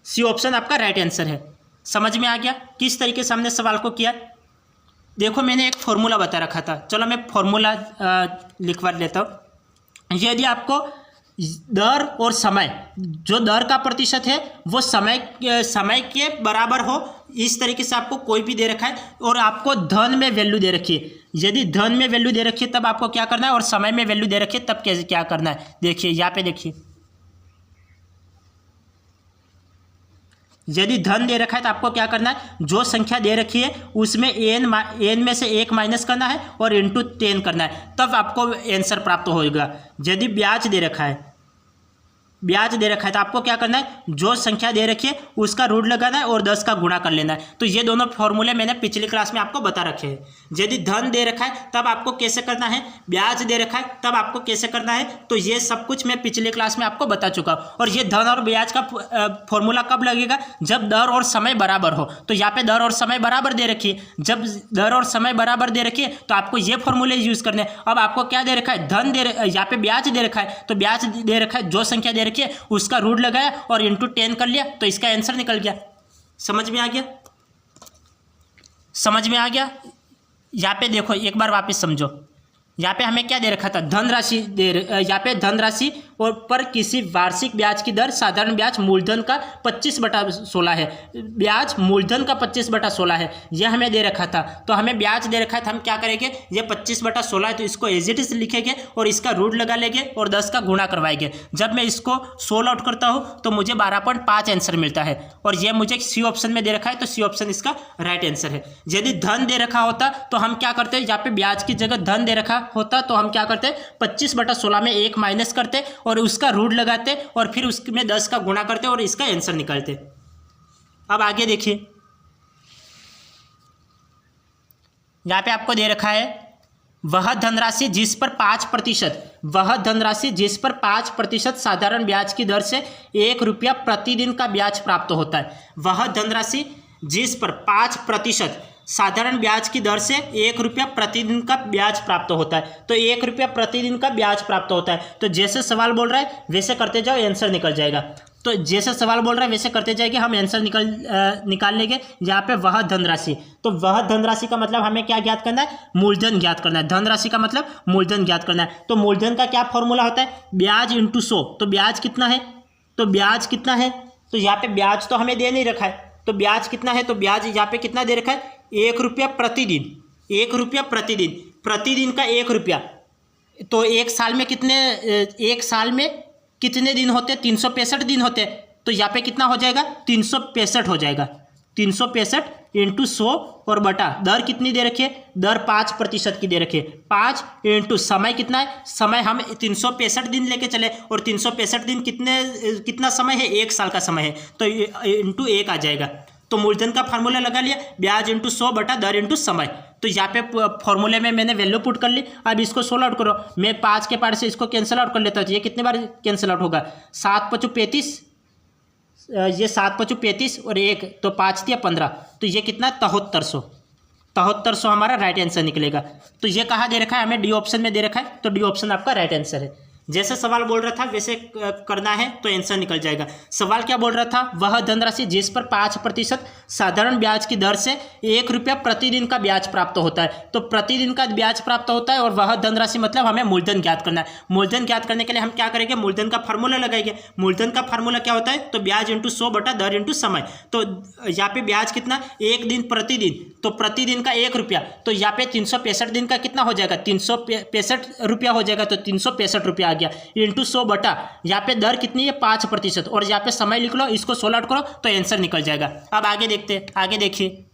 सी ऑप्शन आपका राइट आंसर है। समझ में आ गया किस तरीके से हमने सवाल को किया। देखो मैंने एक फॉर्मूला बता रखा था, चलो मैं फॉर्मूला लिखवा लेता हूँ। यदि आपको दर और समय, जो दर का प्रतिशत है वो समय के बराबर हो, इस तरीके से आपको कोई भी दे रखा है और आपको धन में वैल्यू दे रखी है। यदि धन में वैल्यू दे रखी है तब आपको क्या करना है, और समय में वैल्यू दे रखी है तब कैसे क्या करना है। देखिए यहाँ पे देखिए, यदि धन दे रखा है तो आपको क्या करना है, जो संख्या दे रखी है उसमें n में से 1 माइनस करना है और इंटू 10 करना है, तब आपको आंसर प्राप्त होगा। यदि ब्याज दे रखा है, तो आपको क्या करना है, जो संख्या दे रखी है उसका रूट लगाना है और 10 का गुणा कर लेना है। तो ये दोनों फॉर्मूले मैंने पिछली क्लास में आपको बता रखे हैं। यदि धन दे रखा है तब आपको कैसे करना है, ब्याज दे रखा है तब आपको कैसे करना है, तो ये सब कुछ मैं पिछली क्लास में आपको बता चुका हूँ। और ये धन और ब्याज का फॉर्मूला कब लगेगा, जब दर और समय बराबर हो। तो यहाँ पे दर और समय बराबर दे रखी है, जब दर और समय बराबर दे रखी है तो आपको ये फॉर्मूले यूज करने हैं। अब आपको क्या दे रखा है, धन यहाँ पे ब्याज दे रखा है, तो ब्याज दे रखा है, जो संख्या दे रखी है उसका रूट लगाया और इंटू 10 कर लिया, तो इसका आंसर निकल गया। समझ में आ गया, समझ में आ गया। यहाँ पे देखो एक बार वापस समझो, यहाँ पे हमें क्या दे रखा था, धनराशि यहाँ पे धनराशि और पर किसी वार्षिक ब्याज की दर, साधारण ब्याज मूलधन का 25/16 है, ब्याज मूलधन का 25/16 है, यह हमें दे रखा था। तो हमें ब्याज दे रखा है, तो हम क्या करेंगे, ये 25/16 है तो इसको एज इट इज लिखेंगे और इसका रूट लगा लेंगे और 10 का गुणा करवाएंगे। जब मैं इसको सोल्व आउट करता हूँ तो मुझे 12.5 आंसर मिलता है, और यह मुझे सी ऑप्शन में दे रखा है, तो सी ऑप्शन इसका राइट आंसर है। यदि धन दे रखा होता तो हम क्या करते, यहाँ पे ब्याज की जगह धन दे रखा होता तो हम क्या करते, 25/16 में 1 माइनस करते और उसका रूट लगाते और फिर उसमें 10 का गुणा करते और इसका आंसर निकालते। अब आगे देखिए, यहां पे आपको दे रखा है, वह धनराशि जिस पर 5% साधारण ब्याज की दर से 1 रुपया प्रतिदिन का ब्याज प्राप्त होता है। वह धनराशि जिस पर 5% साधारण ब्याज की दर से 1 रुपया प्रतिदिन का ब्याज प्राप्त होता है। तो 1 रुपया प्रतिदिन का ब्याज प्राप्त होता है। तो जैसे सवाल बोल रहा है वैसे करते जाओ, आंसर निकल जाएगा। तो जैसे सवाल बोल रहा है वैसे करते जाएंगे, हम आंसर निकाल लेंगे। यहाँ पे वह धनराशि, तो वह धनराशि का मतलब हमें क्या ज्ञात करना है, मूलधन ज्ञात करना है। धनराशि का मतलब मूलधन ज्ञात करना है। तो मूलधन का क्या फॉर्मूला होता है, ब्याज इंटू 100। तो ब्याज कितना है, तो यहाँ पे ब्याज तो हमें दे नहीं रखा है, तो ब्याज कितना है, तो ब्याज यहाँ पे कितना दे रखा है, 1 रुपया प्रतिदिन। 1 रुपया प्रतिदिन का 1 रुपया, तो एक साल में कितने दिन होते, 365 दिन होते। तो यहाँ पे कितना हो जाएगा, 365 हो जाएगा। 365 इंटू 100 और बटा दर कितनी दे रखी है, दर 5% की दे रखी है। 5 इंटू समय कितना है, समय हम 365 दिन लेके चले और 365 दिन कितना समय है, 1 साल का समय है, तो इंटू 1 आ जाएगा। तो मूलधन का फार्मूला लगा लिया, ब्याज इंटू 100 बटा दर इंटू समय। तो यहाँ पे फॉर्मूले में मैंने वैल्यू पुट कर ली। अब इसको सोल्व आउट करो, मैं 5 के पार्ट से इसको कैंसिल आउट कर लेता हूँ। ये कितने बार कैंसिल आउट होगा, 7 × 5 = 35, ये 7 × 5 = 35 और 1 तो 5 × 3 = 15, तो ये कितना 7300 हमारा राइट आंसर निकलेगा। तो ये कहाँ दे रखा है, हमें डी ऑप्शन में दे रखा है, तो डी ऑप्शन आपका राइट आंसर है। जैसे सवाल बोल रहा था वैसे करना है तो आंसर निकल जाएगा। सवाल क्या बोल रहा था, वह धनराशि जिस पर 5% साधारण ब्याज की दर से 1 रुपया प्रतिदिन का ब्याज प्राप्त होता है। तो प्रतिदिन का ब्याज प्राप्त होता है और वह धनराशि मतलब हमें मूलधन ज्ञात करना है। मूलधन ज्ञात करने के लिए हम क्या करेंगे, मूलधन का फार्मूला लगाएंगे। मूलधन का फार्मूला क्या होता है, तो ब्याज इंटू 100 बटा दर इंटू समय। तो यहाँ पे ब्याज कितना, 1 दिन प्रतिदिन, तो प्रतिदिन का 1 रुपया, तो यहाँ पे 365 दिन का कितना हो जाएगा, 365 रुपया हो जाएगा, तो 365 रुपया आ गया, इंटू 100 बटा यहाँ पे दर कितनी है 5%, और यहाँ पे समय लिख लो, इसको सोल्व आउट करो तो आंसर निकल जाएगा। अब आगे देखते हैं, आगे देखिए,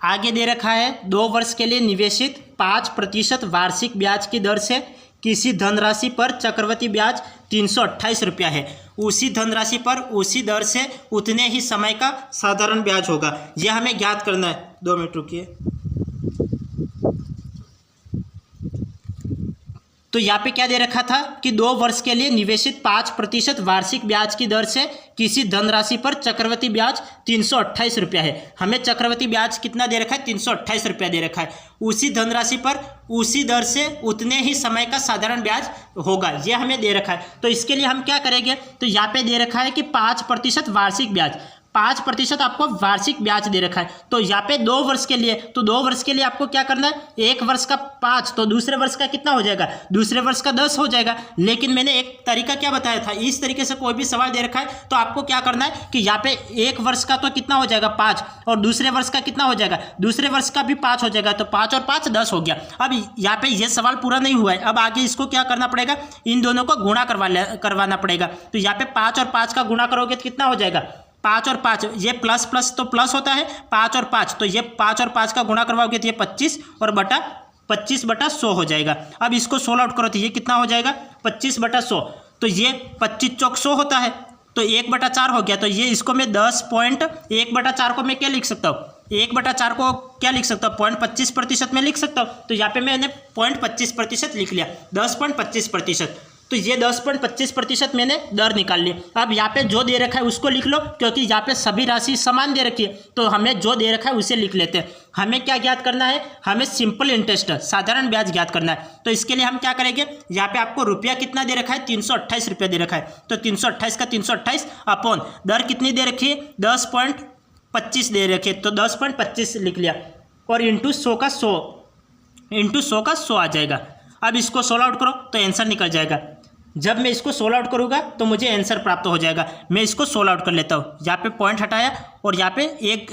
आगे दे रखा है 2 वर्ष के लिए निवेशित 5% वार्षिक ब्याज की दर से किसी धनराशि पर चक्रवृद्धि ब्याज 328 रुपया है। उसी धनराशि पर उसी दर से उतने ही समय का साधारण ब्याज होगा, यह हमें ज्ञात करना है। 2 मिनट रुकिए। तो यहाँ पे क्या दे रखा था कि 2 वर्ष के लिए निवेशित 5% वार्षिक ब्याज की दर से किसी धनराशि पर चक्रवृद्धि ब्याज 328 रुपया है। हमें चक्रवृद्धि ब्याज कितना दे रखा है, 328 रुपया दे रखा है। उसी धनराशि पर उसी दर से उतने ही समय का साधारण ब्याज होगा, यह हमें दे रखा है। तो इसके लिए हम क्या करेंगे, तो यहाँ पे दे रखा है कि 5% वार्षिक ब्याज, 5% आपको वार्षिक ब्याज दे रखा है। तो यहाँ पे 2 वर्ष के लिए, तो 2 वर्ष के लिए आपको क्या करना है, एक वर्ष का 5, तो दूसरे वर्ष का कितना हो जाएगा, दूसरे वर्ष का 10 हो जाएगा। लेकिन मैंने एक तरीका क्या बताया था, इस तरीके से कोई भी सवाल दे रखा है तो आपको क्या करना है कि यहाँ पे एक वर्ष का तो कितना हो जाएगा 5, और दूसरे वर्ष का कितना हो जाएगा, दूसरे वर्ष का भी 5 हो जाएगा, तो 5 और 5 10 हो गया। अब यहाँ पे ये सवाल पूरा नहीं हुआ है, अब आगे इसको क्या करना पड़ेगा, इन दोनों को गुणा करवाना पड़ेगा। तो यहाँ पे 5 और 5 का गुणा करोगे तो कितना हो जाएगा, 5 और 5, ये प्लस प्लस तो प्लस होता है, 5 और 5, तो ये 5 और 5 का गुणा करवाओगे तो ये 25 और बटा 25/100 हो जाएगा। अब इसको सोल्व आउट करो तो ये कितना हो जाएगा, 25/100, तो ये 25 चौक 100 होता है, तो 1/4 हो गया। तो ये इसको मैं 10.1/4 को मैं क्या लिख सकता हूँ, 1/4 को क्या लिख सकता हूँ, 0.25% में लिख सकता हूँ। तो यहाँ पे मैंने 0.25% लिख लिया, 10.25%, तो ये 10.25% मैंने दर निकाल ली। अब यहाँ पे जो दे रखा है उसको लिख लो, क्योंकि यहाँ पे सभी राशि समान दे रखी है, तो हमें जो दे रखा है उसे लिख लेते हैं। हमें क्या ज्ञात करना है, हमें सिंपल इंटरेस्ट, साधारण ब्याज ज्ञात करना है। तो इसके लिए हम क्या करेंगे, यहाँ पे आपको रुपया कितना दे रखा है, 328 रुपया दे रखा है, तो 328 का 328 अपॉन दर कितनी दे रखी है, 10.25 दे रखी है, तो 10.25 लिख लिया, और इंटू 100 का 100 आ जाएगा। अब इसको सोल्व आउट करो तो आंसर निकल जाएगा। जब मैं इसको सोल्व आउट करूँगा तो मुझे आंसर प्राप्त हो जाएगा। मैं इसको सोल्व आउट कर लेता हूँ, यहाँ पे पॉइंट हटाया और यहाँ पे एक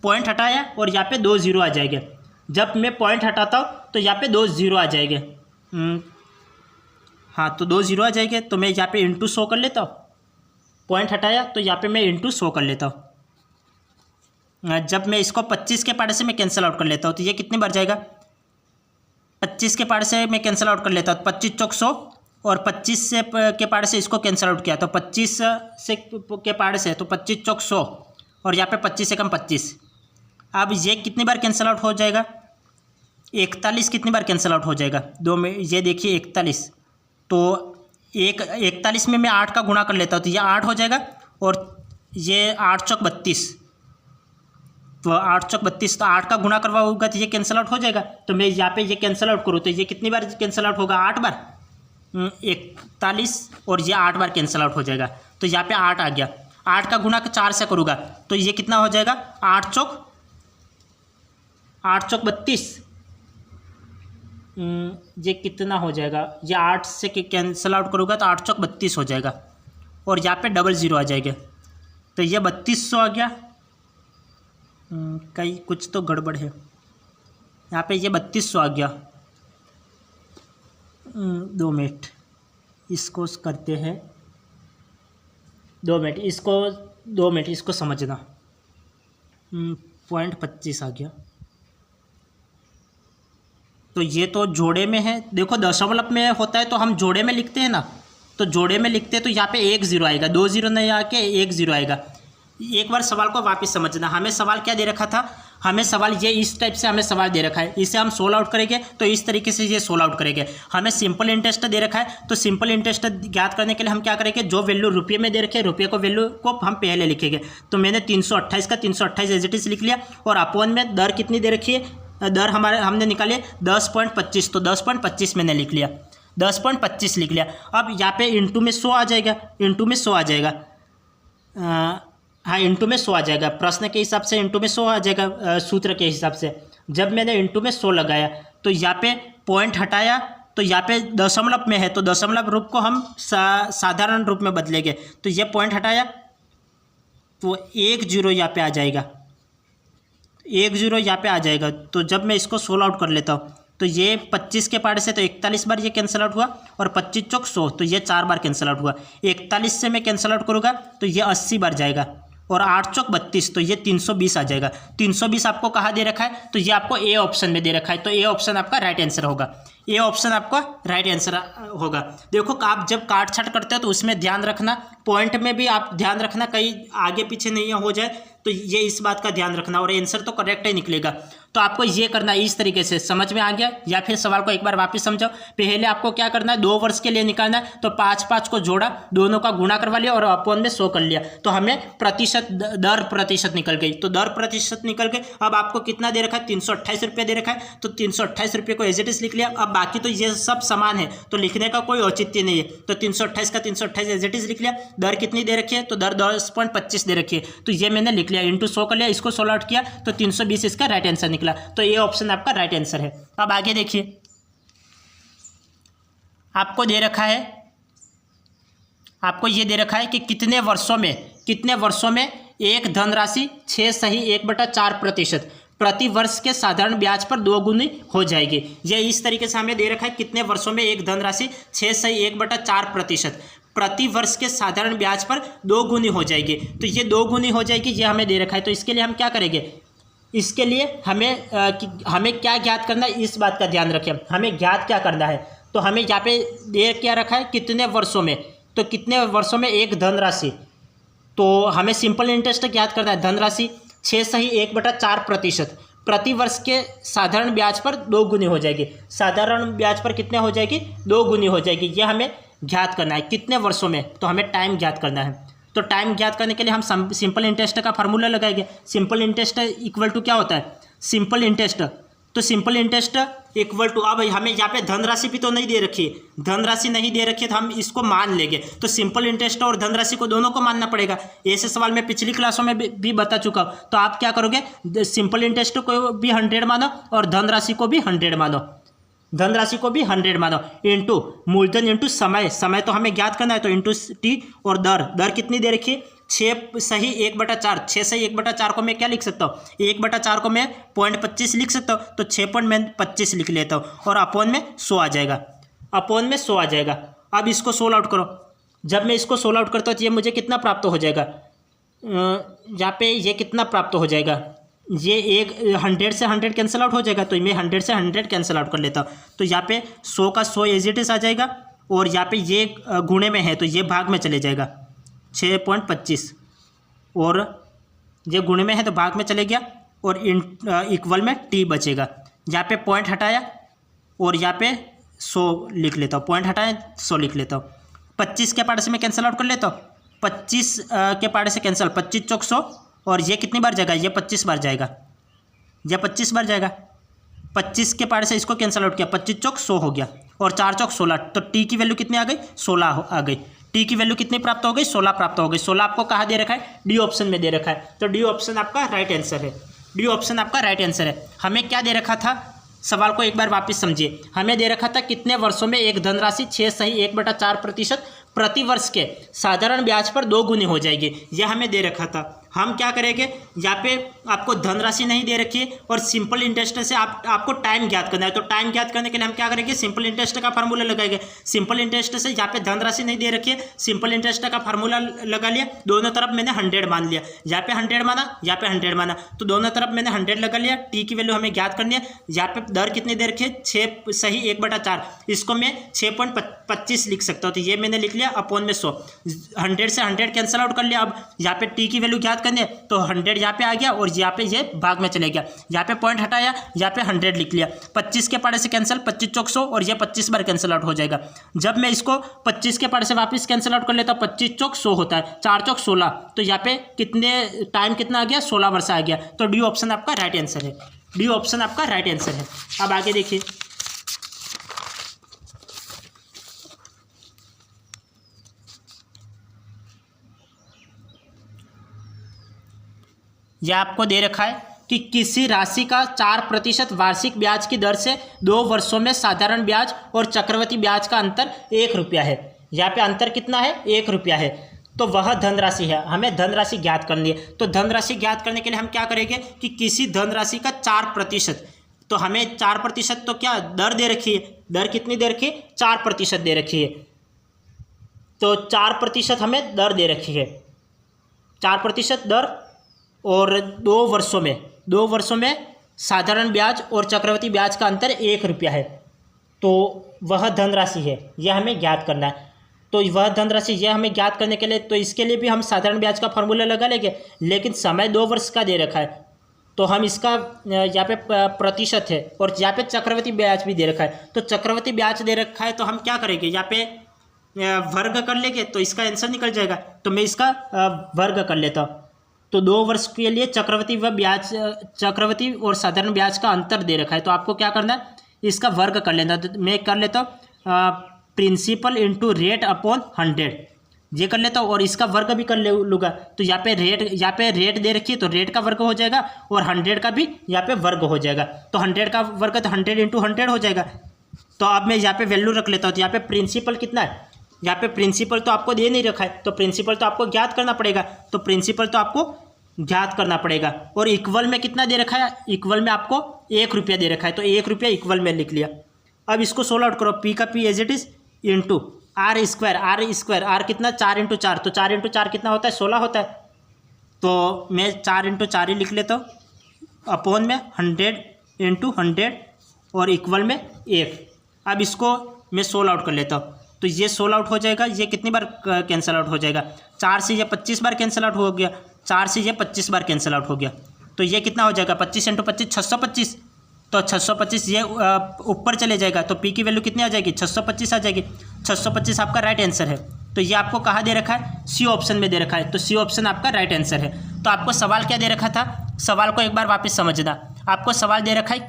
पॉइंट हटाया और यहाँ पे 2 0 आ जाएंगे। जब मैं पॉइंट हटाता हूँ तो यहाँ पे 2 0 आ जाएंगे, हाँ, तो 2 0 आ जाएंगे। तो मैं यहाँ पे इंटू 100 कर लेता हूँ, पॉइंट हटाया तो यहाँ पे मैं इंटू 100 कर लेता हूँ। जब मैं इसको 25 के पार्ट से मैं कैंसिल आउट कर लेता हूँ तो ये कितनी बार जाएगा, 25 के पार्ट से मैं कैंसिल आउट कर लेता हूँ, 25 चौक 100, और 25 से के पार्ट से इसको कैंसिल आउट किया तो 25 से के पार्ट से, तो 25 चौक 100, और यहाँ पे 25 से कम 25। अब ये कितनी बार कैंसिल आउट हो जाएगा, 41 कितनी बार कैंसिल आउट हो जाएगा, 2 में, ये देखिए 41, तो 41 में मैं 8 का गुणा कर लेता हूँ तो ये 8 हो जाएगा, और ये 8 चौक 32, तो 8 चौक 32, तो 8 का गुणा करवाऊंगा तो ये कैंसिल आउट हो जाएगा। तो मैं यहाँ पे ये कैंसिल आउट करूँ तो ये कितनी बार कैंसिल आउट होगा, 8 बार, 41, और ये 8 बार कैंसिल आउट हो जाएगा। तो यहाँ पे 8 आ गया, 8 का गुणा 4 से करूँगा तो ये कितना हो जाएगा, 8 चौक 32, ये कितना हो जाएगा, ये 8 से कैंसिल आउट करूँगा तो 8 चौक 32 हो जाएगा, और यहाँ पे 00 आ जाएगा, तो ये 3200 आ गया। कहीं कुछ तो गड़बड़ है, यहाँ पे ये 3200 आ गया। 2 मिनट इसको करते हैं, 2 मिनट इसको समझना। 0.25 आ गया, तो ये तो जोड़े में है, देखो दशमलव में होता है तो हम जोड़े में लिखते हैं ना, तो जोड़े में लिखते हैं तो यहाँ पे 1 0 आएगा, 2 0 नहीं आके 1 0 आएगा। एक बार सवाल को वापस समझना, हमें सवाल क्या दे रखा था, हमें सवाल ये इस टाइप से हमें सवाल दे रखा है, इसे हम सोल्व आउट करेंगे तो इस तरीके से ये सोल्व आउट करेंगे। हमें सिंपल इंटरेस्ट दे रखा है, तो सिंपल इंटरेस्ट ज्ञात करने के लिए हम क्या करेंगे, जो वैल्यू रुपये में दे रखे रुपये को वैल्यू को हम पहले लिखेंगे। तो मैंने 328 का 328 एज इट इज लिख लिया, और अपॉन में दर कितनी दे रखी है, दर हमने निकाली 10.25, तो 10.25 मैंने लिख लिया, 10.25 लिख लिया। अब यहाँ पे इंटू में 100 आ जाएगा, इंटू में 100 आ जाएगा, हाँ इंटू में 100 आ जाएगा, प्रश्न के हिसाब से इंटू में 100 आ जाएगा, सूत्र के हिसाब से। जब मैंने इंटू में 100 लगाया तो यहाँ पे पॉइंट हटाया तो यहाँ पे दशमलव में है, तो दशमलव रूप को हम साधारण रूप में बदलेंगे, तो ये पॉइंट हटाया तो 1 0 यहाँ पे आ जाएगा, 1 0 यहाँ पे आ जाएगा। तो जब मैं इसको सोल्व आउट कर लेता हूँ तो ये 25 के पार्ट से तो 41 बार ये कैंसिल आउट हुआ, और 25 चौक 100 तो ये 4 बार कैंसिल आउट हुआ। 41 से मैं कैंसिल आउट करूँगा तो ये 80 बार जाएगा, और 8 चौक 32 तो ये 320 आ जाएगा। 320 आपको कहाँ दे रखा है, तो ये आपको ए ऑप्शन में दे रखा है, तो ए ऑप्शन आपका राइट आंसर होगा। ए ऑप्शन आपका राइट आंसर होगा। देखो आप जब काट छाट करते हो तो उसमें ध्यान रखना, पॉइंट में भी आप ध्यान रखना कहीं आगे पीछे नहीं हो जाए, तो ये इस बात का ध्यान रखना, और आंसर तो करेक्ट ही निकलेगा। तो आपको ये करना है इस तरीके से। समझ में आ गया, या फिर सवाल को एक बार वापस समझो। पहले आपको क्या करना है, 2 वर्ष के लिए निकालना है, तो 5-5 को जोड़ा, दोनों का गुणा करवा लिया और अपॉन में 100 कर लिया, तो हमें प्रतिशत दर प्रतिशत निकल गई। तो दर प्रतिशत निकल गई। अब आपको कितना दे रखा है, 328 रुपये दे रखा है, तो 328 रुपये को एज इट इज लिख लिया। अब बाकी तो ये सब समान है, तो लिखने का कोई औचित्य नहीं है, तो 328 का 328 एज इट इज लिख लिया। दर कितनी दे रखी है, तो दर 10.25 दे रखी है, तो ये मैंने लिख लिया, इंटू 100 कर लिया, इसको 16 आउट किया, तो 320 इसका राइट आंसर निकला। तो ये ऑप्शन आपका राइट आंसर है। अब आगे देखिए, आपको दे रखा है, आपको ये दे रखा है कि कितने वर्षों में एक धनराशि 6 सही 1/4% प्रति वर्ष के साधारण ब्याज पर 2 गुनी हो जाएगी। ये इस तरीके से हमें दे रखा है, कितने वर्षों में एक धनराशि 6 सही 1/4% प्रति वर्ष के साधारण ब्याज पर 2 गुनी हो जाएगी। तो ये 2 गुनी हो जाएगी, ये हमें दे रखा है। तो इसके लिए हम क्या करेंगे, इसके लिए हमें क्या ज्ञात करना है, इस बात का ध्यान रखें। हमें ज्ञात क्या करना है, तो हमें यहाँ पे दे क्या रखा है, कितने वर्षों में, तो कितने वर्षों में एक धनराशि, तो हमें सिंपल इंटरेस्ट ज्ञात करना है। धनराशि 6 सही 1/4% प्रति वर्ष के साधारण ब्याज पर 2 गुनी हो जाएगी। साधारण ब्याज पर कितने हो जाएगी, 2 गुनी हो जाएगी। ये हमें ज्ञात करना है कितने वर्षों में, तो हमें टाइम ज्ञात करना है। तो टाइम ज्ञात करने के लिए हम सिंपल इंटरेस्ट का फार्मूला लगाएंगे। सिंपल इंटरेस्ट इक्वल टू क्या होता है, सिंपल इंटरेस्ट, तो सिंपल इंटरेस्ट इक्वल टू, अब हमें यहाँ पे धनराशि भी तो नहीं दे रखी है, धनराशि नहीं दे रखी है, तो हम इसको मान लेंगे। तो सिंपल इंटरेस्ट और धनराशि को दोनों को मानना पड़ेगा। ऐसे सवाल मैं पिछली क्लासों में भी बता चुका हूँ। तो आप क्या करोगे, सिंपल इंटरेस्ट को भी 100 मानो और धनराशि को भी 100 मानो, धनराशि को भी 100 मानो, इंटू मूलधन इंटू समय, समय तो हमें ज्ञात करना है, तो इंटू टी, और दर कितनी दे रखी है, 6 सही 1/4। 6 सही 1/4 को मैं क्या लिख सकता हूँ, 1/4 को मैं 0.25 लिख सकता हूँ, तो 6.25 लिख लेता हूँ, और अपॉन में 100 आ जाएगा, अपॉन में 100 आ जाएगा। अब इसको 16 आउट करो, जब मैं इसको 16 आउट करता हूँ तो ये मुझे कितना प्राप्त हो जाएगा, यहाँ पे ये कितना प्राप्त हो जाएगा, ये 100 से 100 कैंसिल आउट हो जाएगा, तो मैं 100 से 100 कैंसिल आउट कर लेता हूँ। तो यहाँ पे 100 का 100 एज इट इज आ जाएगा, और यहाँ पे ये गुणे में है तो ये भाग में चले जाएगा 6.25, और ये गुणे में है तो भाग में चले गया, और इक्वल में टी बचेगा। यहाँ पे पॉइंट हटाया और यहाँ पे 100 लिख लेता हूँ, पॉइंट हटाया 100 लिख लेता हूँ। 25 के पार्ट से मैं कैंसिल आउट कर लेता हूँ, 25 के पार्ट से कैंसिल, 25 चौक 100, और ये कितनी बार जाएगा, ये 25 बार जाएगा, ये 25 बार जाएगा। 25 के पार्ट से इसको कैंसिल आउट किया, 25 चौक 100 हो गया, और 4 चौक 16, तो टी की वैल्यू कितनी आ गई, 16 आ गई। टी की वैल्यू कितनी प्राप्त हो गई, 16 प्राप्त हो गई। 16 आपको कहाँ दे रखा है, डी ऑप्शन में दे रखा है, तो डी ऑप्शन आपका राइट आंसर है, डी ऑप्शन आपका राइट आंसर है। हमें क्या दे रखा था, सवाल को एक बार वापस समझिए। हमें दे रखा था कितने वर्षों में एक धनराशि 6 सही 1/4% प्रति वर्ष के साधारण ब्याज पर 2 गुनी हो जाएगी, यह हमें दे रखा था। हम क्या करेंगे, यहाँ पे आपको धनराशि नहीं दे रखी है, और सिंपल इंटरेस्ट से आपको टाइम ज्ञात करना है। तो टाइम ज्ञात करने के लिए हम क्या करेंगे, सिंपल इंटरेस्ट का फार्मूला लगाएंगे। सिंपल इंटरेस्ट से यहाँ पे धनराशि नहीं दे रखी है, सिंपल इंटरेस्ट का फार्मूला लगा लिया, दोनों तरफ मैंने 100 मान लिया, यहाँ पे 100 माना, यहाँ पे 100 माना, तो दोनों तरफ मैंने 100 लगा लिया। टी की वैल्यू हमें ज्ञात करनी है, यहाँ पे दर कितनी दे रखी है, 6 सही 1/4, इसको मैं 6.25 लिख सकता हूँ, तो ये मैंने लिख लिया, अपॉन में 100, 100 से 100 कैंसिल आउट कर लिया। अब यहाँ पे टी की वैल्यू ज्ञात करनी है, तो 100 यहाँ पे आ गया, और यहाँ पे ये भाग में चले गया, यहाँ पे पॉइंट हटाया, यहाँ पे 100 लिख लिया। 25 के पार्ट से कैंसिल, 25 चौक 100, और ये 25 बार कैंसिल आउट हो जाएगा। जब मैं इसको 25 के पार्ट से वापस कैंसिल आउट कर लेता हूँ, 25 चौक 100 होता है, 4 चौक 16, तो यहाँ पे कितने टाइम कितना आ गया, 16 वर्ष आ गया। तो डी ऑप्शन आपका राइट आंसर है, डी ऑप्शन आपका राइट आंसर है। अब आगे देखिए, यह आपको दे रखा है कि किसी राशि का 4% वार्षिक ब्याज की दर से 2 वर्षों में साधारण ब्याज और चक्रवृद्धि ब्याज का अंतर 1 रुपया है। यहाँ पे अंतर कितना है, 1 रुपया है, तो वह धनराशि है। हमें धनराशि ज्ञात करनी है, तो धनराशि ज्ञात करने के लिए हम क्या करेंगे कि किसी धनराशि का 4%, तो हमें 4% तो क्या दर दे रखी है, दर कितनी दे रखी है, 4% दे रखी है। तो 4% हमें दर दे रखी है, 4% दर, और 2 वर्षों में साधारण ब्याज और चक्रवृद्धि ब्याज का अंतर 1 रुपया है। तो वह धनराशि है, यह हमें ज्ञात करना है। तो वह धनराशि यह हमें ज्ञात करने के लिए, तो इसके लिए भी हम साधारण ब्याज का फॉर्मूला लगा लेंगे, लेकिन समय 2 वर्ष का दे रखा है तो हम इसका यहाँ पे प्रतिशत है, और यहाँ पे चक्रवृद्धि ब्याज भी दे रखा है। तो चक्रवृद्धि ब्याज दे रखा है तो हम क्या करेंगे, यहाँ पे वर्ग कर लेंगे तो इसका आंसर निकल जाएगा। तो मैं इसका वर्ग कर लेता हूँ। तो 2 वर्ष के लिए चक्रवृद्धि और साधारण ब्याज का अंतर दे रखा है, तो आपको क्या करना है, इसका वर्ग कर लेना। तो मैं कर लेता हूँ प्रिंसिपल इंटू रेट अपॉन 100, ये कर लेता हूँ, और इसका वर्ग भी कर लूँगा। तो यहाँ पे रेट दे रखी है तो रेट का वर्ग हो जाएगा, और 100 का भी यहाँ पे वर्ग हो जाएगा। तो 100 का वर्ग तो 100 इंटू 100 हो जाएगा। तो अब मैं यहाँ पे वैल्यू रख लेता हूँ। तो यहाँ पे प्रिंसिपल कितना है, यहाँ पे प्रिंसिपल तो आपको दे नहीं रखा है, तो प्रिंसिपल तो आपको ज्ञात करना पड़ेगा। तो प्रिंसिपल तो आपको ज्ञात करना पड़ेगा। और इक्वल में कितना दे रखा है, इक्वल में आपको 1 रुपया दे रखा है, तो 1 रुपया इक्वल में लिख लिया। अब इसको सोल्व आउट करो, पी का P as it is into r square, r कितना 4 इंटू 4, तो 4 इंटू 4 कितना होता है, 16 होता है। तो मैं 4 इंटू 4 ही लिख लेता हूँ, अपॉन में 100 इंटू 100 और इक्वल में 1। अब इसको मैं सोल्व आउट कर लेता हूँ। तो ये सोल्व आउट हो जाएगा, ये कितनी बार कैंसिल आउट हो जाएगा, 4 से ये 25 बार कैंसिल आउट हो गया, 4 से ये 25 बार कैंसिल आउट हो गया। तो ये कितना हो जाएगा, 25 इंटू 25 625, तो 625 ये ऊपर चले जाएगा। तो पी की वैल्यू कितनी आ जाएगी, 625 आ जाएगी। 625 आपका राइट आंसर है। तो ये आपको कहाँ दे रखा है, सी ऑप्शन में दे रखा है। तो सी ऑप्शन आपका राइट आंसर है। तो आपको सवाल क्या दे रखा था, सवाल को एक बार वापस समझना। आपको सवाल दे रखा है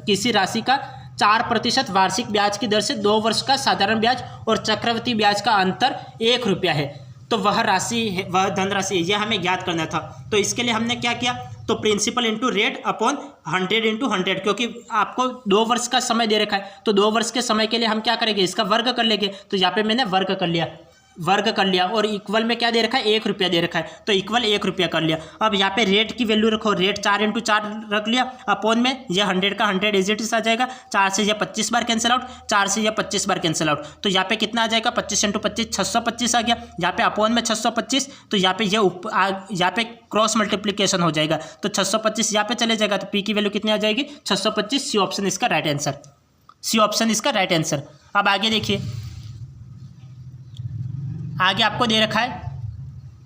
किसी राशि का 4% वार्षिक ब्याज की दर से 2 वर्ष का साधारण ब्याज और चक्रवृद्धि ब्याज का अंतर 1 रुपया है। तो वह धनराशि है, यह हमें ज्ञात करना था। तो इसके लिए हमने क्या किया, तो principal into rate upon 100 into 100, क्योंकि आपको 2 वर्ष का समय दे रखा है। तो 2 वर्ष के समय के लिए हम क्या करेंगे, इसका वर्ग कर लेंगे। तो यहाँ पे मैंने वर्ग कर लिया, और इक्वल में क्या दे रखा है, 1 रुपया दे रखा है, तो इक्वल 1 रुपया कर लिया। अब यहाँ पे रेट की वैल्यू रखो, रेट 4 इंटू 4 रख लिया, अपॉन में यह 100 का 100 एज इट इज आ जाएगा। 4 से यह 25 बार कैंसिल आउट, 4 से यह 25 बार कैंसिल आउट। तो यहाँ पे कितना आ जाएगा, 25 इंटू 25 625 आ गया। यहाँ पे अपॉन में 625, तो यहाँ पे यहाँ पे क्रॉस मल्टीप्लीकेशन हो जाएगा, तो 625 यहाँ पे चले जाएगा। तो पी की वैल्यू कितनी आ जाएगी, 625। सी ऑप्शन इसका राइट आंसर, सी ऑप्शन इसका राइट आंसर। अब आगे देखिए, आगे आपको दे रखा है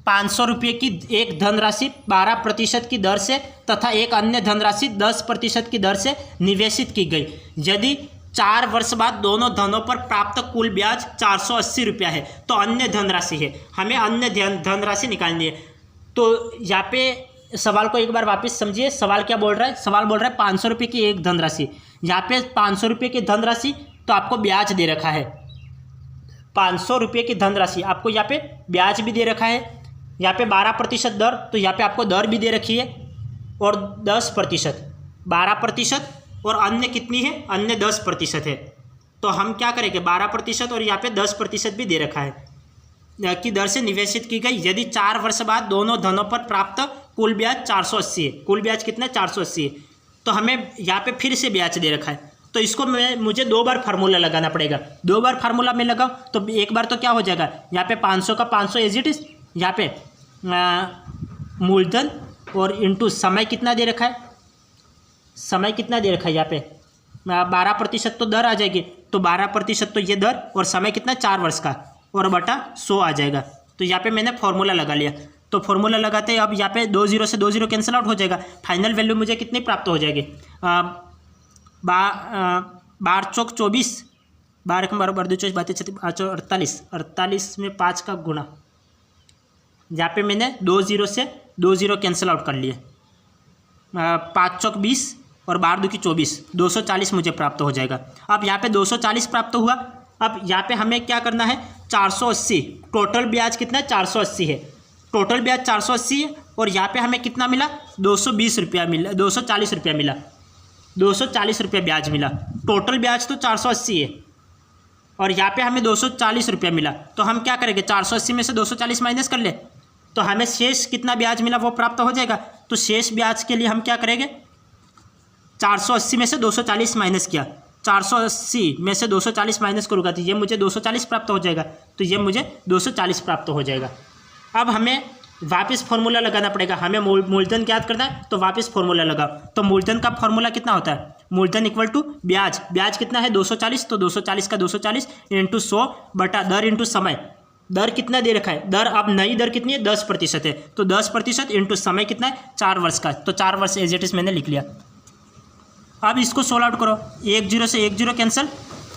500 रुपये की एक धनराशि 12% की दर से तथा एक अन्य धनराशि 10% की दर से निवेशित की गई। यदि 4 वर्ष बाद दोनों धनों पर प्राप्त कुल ब्याज 480 रुपया है तो अन्य धनराशि है, हमें अन्य धनराशि निकालनी है। तो यहाँ पे सवाल को एक बार वापस समझिए, सवाल क्या बोल रहा है, सवाल बोल रहा है 500 रुपये की एक धनराशि। यहाँ पे 500 रुपये की धनराशि, तो आपको ब्याज दे रखा है 500 रुपये की धनराशि, आपको यहाँ पे ब्याज भी दे रखा है। यहाँ पे 12% दर, तो यहाँ पे आपको दर भी दे रखी है, और 10%, 12%, और अन्य कितनी है, अन्य 10% है। तो हम क्या करेंगे, 12% और यहाँ पे 10% भी दे रखा है की दर से निवेशित की गई। यदि 4 वर्ष बाद दोनों धनों पर प्राप्त कुल ब्याज 480 है, कुल ब्याज कितना है, 480 है। तो हमें यहाँ पे फिर से ब्याज दे रखा है, तो इसको मुझे 2 बार फार्मूला लगाना पड़ेगा। 2 बार फार्मूला में लगाऊँ तो एक बार तो क्या हो जाएगा, यहाँ पे 500 का 500 एज इट इज, यहाँ पे मूलधन और इंटू समय कितना दे रखा है, समय कितना दे रखा है, यहाँ पे 12% तो दर आ जाएगी। तो 12% तो ये दर, और समय कितना 4 वर्ष का, और बटा 100 आ जाएगा। तो यहाँ पे मैंने फॉर्मूला लगा लिया। तो फॉर्मूला लगाते हैं, अब यहाँ पे 2 0 से 2 0 कैंसिल आउट हो जाएगा। फाइनल वैल्यू मुझे कितनी प्राप्त हो जाएगी, 12 चौक 24, 12 के बराबर 2 24 48, 48 में 5 का गुणा। यहाँ पे मैंने 2 0 से 2 0 कैंसिल आउट कर लिए, 5 चौक 20 और 12 2 की 24, 240 मुझे प्राप्त हो जाएगा। अब यहाँ पे 240 प्राप्त हुआ। अब यहाँ पे हमें क्या करना है, 480, टोटल ब्याज कितना है, 480 है, टोटल ब्याज 480 है। और यहाँ पे हमें कितना मिला, 220 रुपया मिला, 240 रुपया मिला, 240 रुपया ब्याज मिला। टोटल ब्याज तो 480 है, और यहाँ पे हमें 240 रुपया मिला। तो हम क्या करेंगे, 480 में से 240 माइनस कर ले, तो हमें शेष कितना ब्याज मिला वो प्राप्त हो जाएगा। तो शेष ब्याज के लिए हम क्या करेंगे, 480 में से 240 माइनस किया, 480 में से 240 माइनस करूँगा तो ये मुझे 240 प्राप्त हो जाएगा, तो ये मुझे 240 प्राप्त हो जाएगा। अब हमें वापस फॉर्मूला लगाना पड़ेगा, हमें मूलधन ज्ञात करना है तो वापस फॉर्मूला लगाओ। तो मूलधन का फॉर्मूला कितना होता है, मूलधन इक्वल टू ब्याज, ब्याज कितना है 240, तो 240 का 240 इंटू 100 बटा दर इंटू समय, दर कितना दे रखा है, दर अब नई दर कितनी है 10% है, तो 10% इंटू समय कितना है 4 वर्ष का, तो 4 वर्ष एज इट इज मैंने लिख लिया। अब इसको सोल्व आउट करो, 1 0 से 1 0 कैंसिल,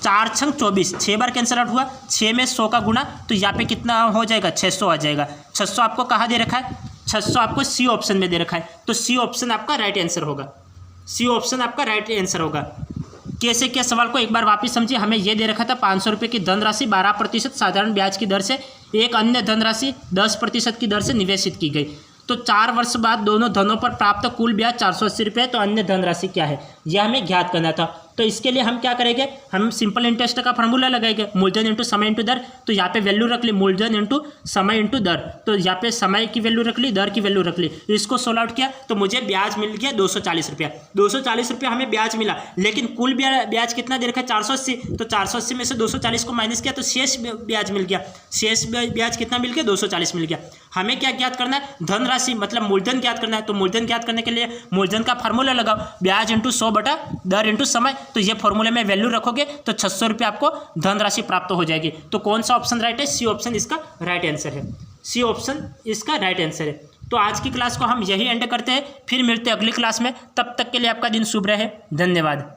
4 छंग 24, 6 बार कैंसिल आउट हुआ, 6 में 100 का गुना, तो यहाँ पे कितना हो जाएगा 600 आ जाएगा। 600 आपको कहाँ दे रखा है, 600 आपको सी ऑप्शन में दे रखा है, तो सी ऑप्शन आपका राइट आंसर होगा, सी ऑप्शन आपका राइट आंसर होगा। कैसे क्या सवाल को एक बार वापस समझिए, हमें ये दे रखा था 500 रुपये की धनराशि 12% साधारण ब्याज की दर से एक अन्य धनराशि 10% की दर से निवेशित की गई, तो 4 वर्ष बाद दोनों धनों पर प्राप्त कुल ब्याज 480 रुपये, तो अन्य धनराशि क्या है यह हमें ज्ञात करना था। तो इसके लिए हम क्या करेंगे, हम सिंपल इंटरेस्ट का फॉर्मूला लगाएंगे, मूलधन इंटू समय इंटू दर, तो यहाँ पे वैल्यू रख ली मूलधन इंटू समय इंटू दर, तो यहाँ पे समय की वैल्यू रख ली, दर की वैल्यू रख ली, इसको सोल्व आउट किया तो मुझे ब्याज मिल गया 240 रुपया। 240 रुपया हमें ब्याज मिला, लेकिन कुल ब्याज कितना दे रखा है 480, तो 480 में से 240 को माइनस किया तो शेष ब्याज मिल गया, शेष ब्याज कितना मिल गया 240 मिल गया। हमें क्या ज्ञात करना है, धनराशि मतलब मूलधन ज्ञात करना है, तो मूलधन ज्ञात करने के लिए मूलधन का फार्मूला लगाओ, ब्याज इंटू 100 बटा दर इंटू समय, तो ये फॉर्मूले में वैल्यू रखोगे तो 600 रुपये आपको धनराशि प्राप्त हो जाएगी। तो कौन सा ऑप्शन राइट है, सी ऑप्शन इसका राइट आंसर है, सी ऑप्शन इसका राइट आंसर है। तो आज की क्लास को हम यही एंड करते हैं, फिर मिलते हैं अगली क्लास में, तब तक के लिए आपका दिन शुभ रहे, धन्यवाद।